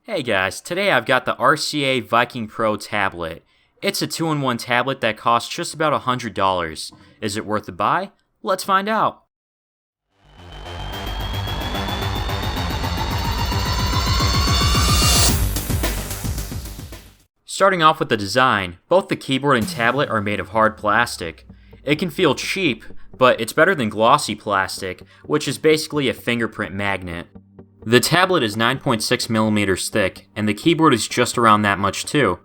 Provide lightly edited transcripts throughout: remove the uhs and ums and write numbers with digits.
Hey guys, today I've got the RCA Viking Pro tablet. It's a 2-in-1 tablet that costs just about $100. Is it worth the buy? Let's find out. Starting off with the design, both the keyboard and tablet are made of hard plastic. It can feel cheap, but it's better than glossy plastic, which is basically a fingerprint magnet. The tablet is 9.6mm thick, and the keyboard is just around that much too.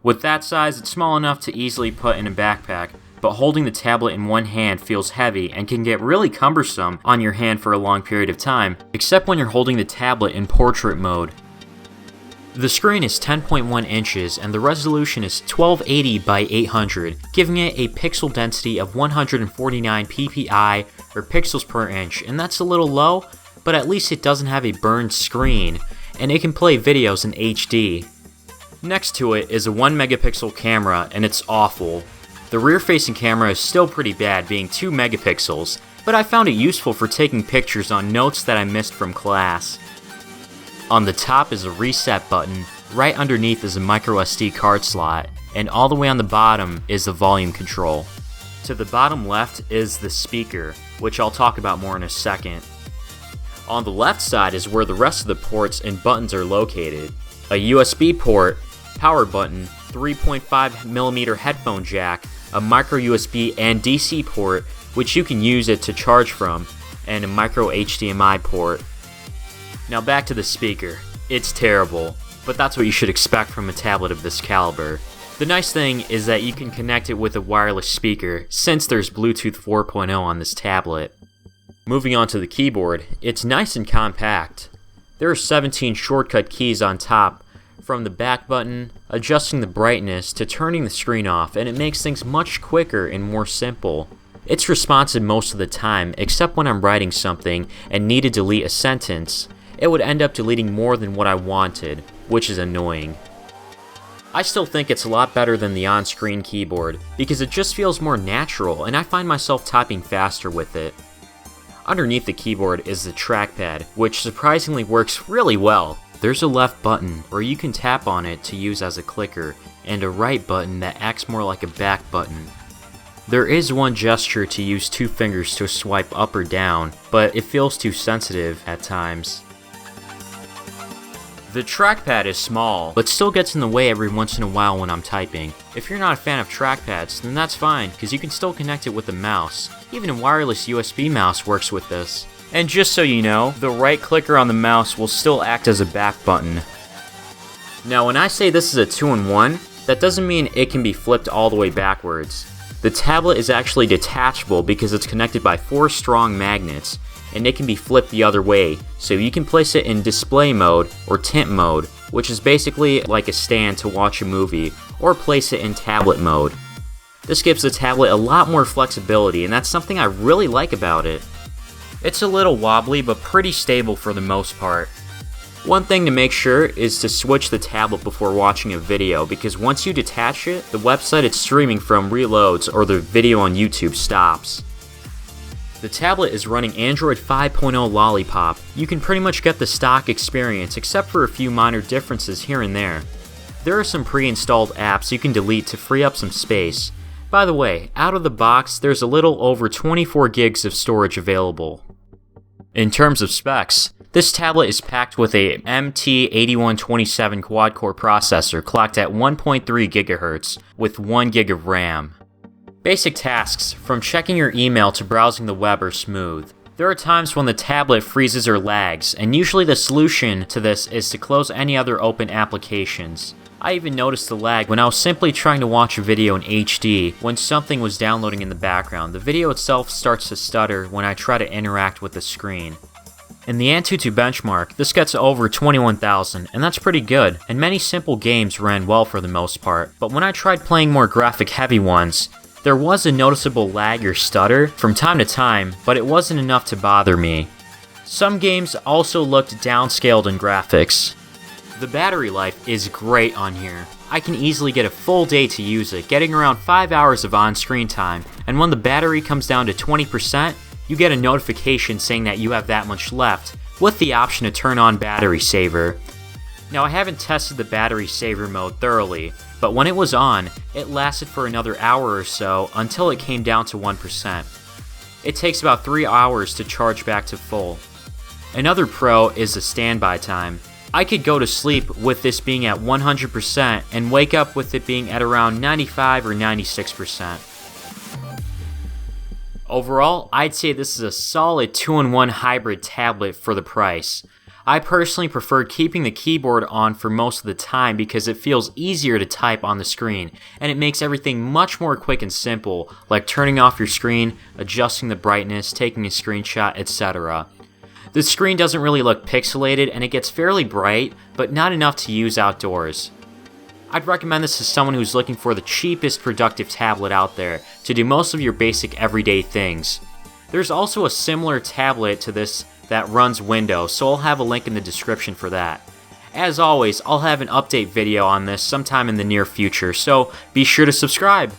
With that size, it's small enough to easily put in a backpack, but holding the tablet in one hand feels heavy and can get really cumbersome on your hand for a long period of time, except when you're holding the tablet in portrait mode. The screen is 10.1 inches and the resolution is 1280 by 800, giving it a pixel density of 149 ppi or pixels per inch, and that's a little low, but at least it doesn't have a burned screen, and it can play videos in HD. Next to it is a 1 megapixel camera, and it's awful. The rear-facing camera is still pretty bad, being 2 megapixels, but I found it useful for taking pictures on notes that I missed from class. On the top is a reset button, right underneath is a microSD card slot, and all the way on the bottom is the volume control. To the bottom left is the speaker, which I'll talk about more in a second. On the left side is where the rest of the ports and buttons are located. A USB port, power button, 3.5mm headphone jack, a micro USB and DC port, which you can use it to charge from, and a micro HDMI port. Now back to the speaker. It's terrible, but that's what you should expect from a tablet of this caliber. The nice thing is that you can connect it with a wireless speaker, since there's Bluetooth 4.0 on this tablet. Moving on to the keyboard, it's nice and compact. There are 17 shortcut keys on top, from the back button, adjusting the brightness, to turning the screen off, and it makes things much quicker and more simple. It's responsive most of the time, except when I'm writing something and need to delete a sentence. It would end up deleting more than what I wanted, which is annoying. I still think it's a lot better than the on-screen keyboard, because it just feels more natural and I find myself typing faster with it. Underneath the keyboard is the trackpad, which surprisingly works really well. There's a left button where you can tap on it to use as a clicker, and a right button that acts more like a back button. There is one gesture to use 2 fingers to swipe up or down, but it feels too sensitive at times. The trackpad is small, but still gets in the way every once in a while when I'm typing. If you're not a fan of trackpads, then that's fine, because you can still connect it with a mouse. Even a wireless USB mouse works with this. And just so you know, the right clicker on the mouse will still act as a back button. Now when I say this is a 2-in-1, that doesn't mean it can be flipped all the way backwards. The tablet is actually detachable because it's connected by 4 strong magnets, and it can be flipped the other way, so you can place it in display mode or tint mode, which is basically like a stand to watch a movie, or place it in tablet mode. This gives the tablet a lot more flexibility, and that's something I really like about it. It's a little wobbly, but pretty stable for the most part. One thing to make sure is to switch the tablet before watching a video, because once you detach it, the website it's streaming from reloads or the video on YouTube stops. The tablet is running Android 5.0 Lollipop. You can pretty much get the stock experience except for a few minor differences here and there. There are some pre-installed apps you can delete to free up some space. By the way, out of the box, there's a little over 24 gigs of storage available. In terms of specs, this tablet is packed with a MT8127 quad-core processor clocked at 1.3 GHz with 1 GB of RAM. Basic tasks, from checking your email to browsing the web, are smooth. There are times when the tablet freezes or lags, and usually the solution to this is to close any other open applications. I even noticed the lag when I was simply trying to watch a video in HD when something was downloading in the background. The video itself starts to stutter when I try to interact with the screen. In the Antutu benchmark, this gets over 21,000, and that's pretty good, and many simple games ran well for the most part, but when I tried playing more graphic-heavy ones, there was a noticeable lag or stutter from time to time, but it wasn't enough to bother me. Some games also looked downscaled in graphics. The battery life is great on here. I can easily get a full day to use it, getting around 5 hours of on-screen time, and when the battery comes down to 20%, you get a notification saying that you have that much left, with the option to turn on battery saver. Now I haven't tested the battery saver mode thoroughly, but when it was on, it lasted for another hour or so until it came down to 1%. It takes about 3 hours to charge back to full. Another pro is the standby time. I could go to sleep with this being at 100% and wake up with it being at around 95 or 96%. Overall, I'd say this is a solid 2-in-1 hybrid tablet for the price. I personally prefer keeping the keyboard on for most of the time because it feels easier to type on the screen, and it makes everything much more quick and simple, like turning off your screen, adjusting the brightness, taking a screenshot, etc. The screen doesn't really look pixelated and it gets fairly bright, but not enough to use outdoors. I'd recommend this to someone who's looking for the cheapest productive tablet out there to do most of your basic everyday things. There's also a similar tablet to this that runs Windows, so I'll have a link in the description for that. As always, I'll have an update video on this sometime in the near future, so be sure to subscribe.